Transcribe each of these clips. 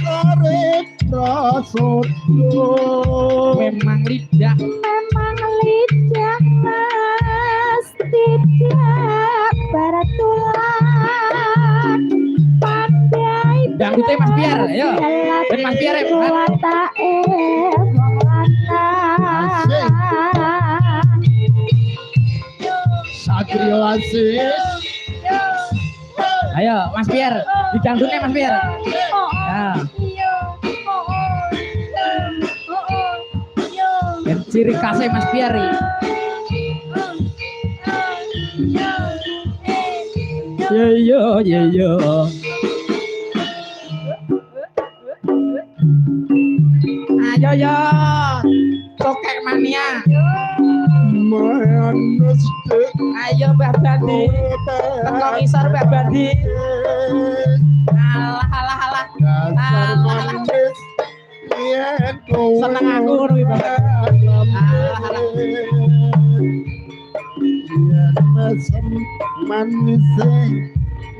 sarip prasojo memang lidah mas tidak beraturan pandai dangdutnya Mas Biar ayo ben Mas Biar ya Satrio Asis ayo Mas Biar di dangdutnya Mas Biar ya dan ciri khasnya Mas Biar yo ayo yo tokek mania manis ayo Mbah Bandi tengok isor Mbah Bandi alah dasar manis yen kowe seneng aku ngono iki banget mesem manis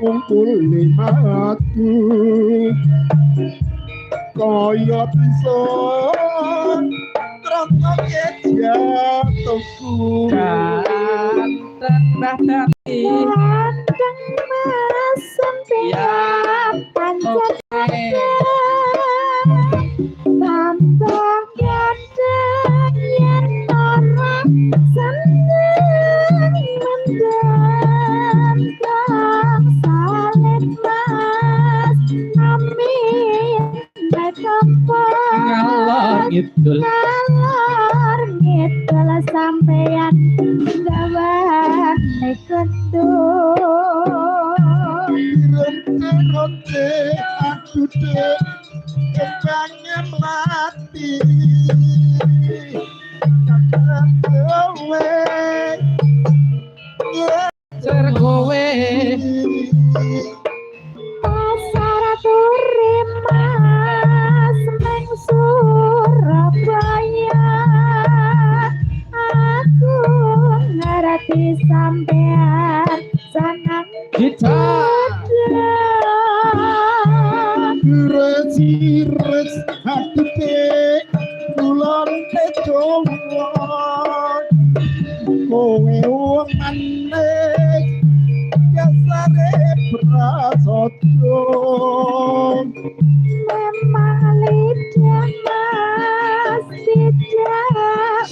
ngumpul lima aku kaya bisa terangkan jatuhku ganteng Mbah Bandi ganteng mas sampean panjang tambah ganteng yen orang seneng mendem kang salib mas amin ngalor ngidul sampean gawane kendung Rente aku dek kepangnya mati kakak kowe ser kowe pasar turimas neng Surabaya aku ngerti sampean senang kita Res hati dek kulon tejowo kowe wong manis kasare prasojo memang lidah mas tidak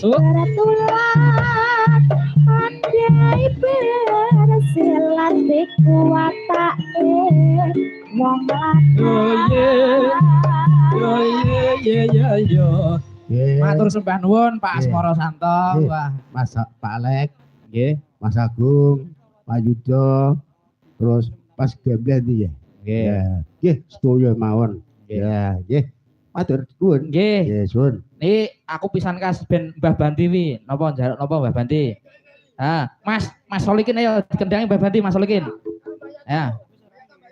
beraturan pandai bersilat dikuatake wong yo matur sembah nuwun Pak Asmoro Santo wah Mas Pak Alek nggih Mas Agung Pak Yudo terus Pas Gembel iki ya nggih sedaya mawon ya nggih matur nuwun nggih nggih sun iki aku pisan kas ben Mbah Banti wi napa njaluk napa Mbah Banti Mas Solikin ayo dikendangi Mbah Banti Mas Solikin ya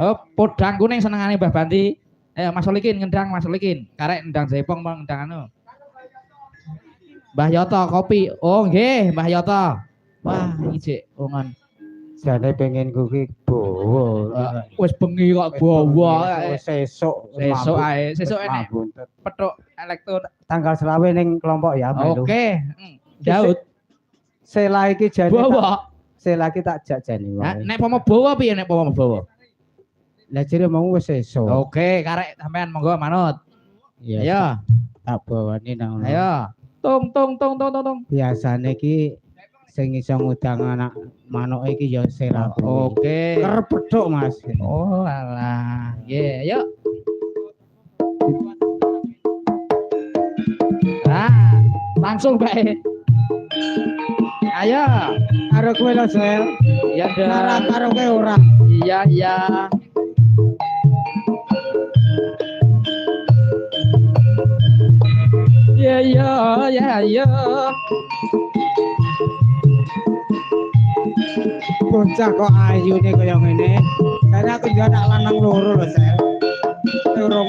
oh podang kuning senengane Mbah Banti ayo Mas Solikin ngendang Mas Solikin karek ndang Jepong ngendang anu Mbah Yoto kopi oh nggih Mbah Yoto wah iki cek wongan jane pengen kuwi bawa wis bengi kok bawa sesuk ae sesuk enek petuk elektron tanggal selawe ning kelompok ya melu oke Daud sela iki jane bawa sela iki tak jajani wae nek pomo bawa piye nek pomo bawa lah jare mau wis sesuk oke karek sampean monggo manut ayo tak bawani nang ayo tung biasane iki sing iso ngudang anak manuk iki ya sela oke kerep pedhok Mas oh alah nggih ayo langsung bae ayo karo kowe lho Sel ya ora karo kowe ora iya bocah kok ayune kaya ngene karena aku juga anak lanang loro lho Sel ora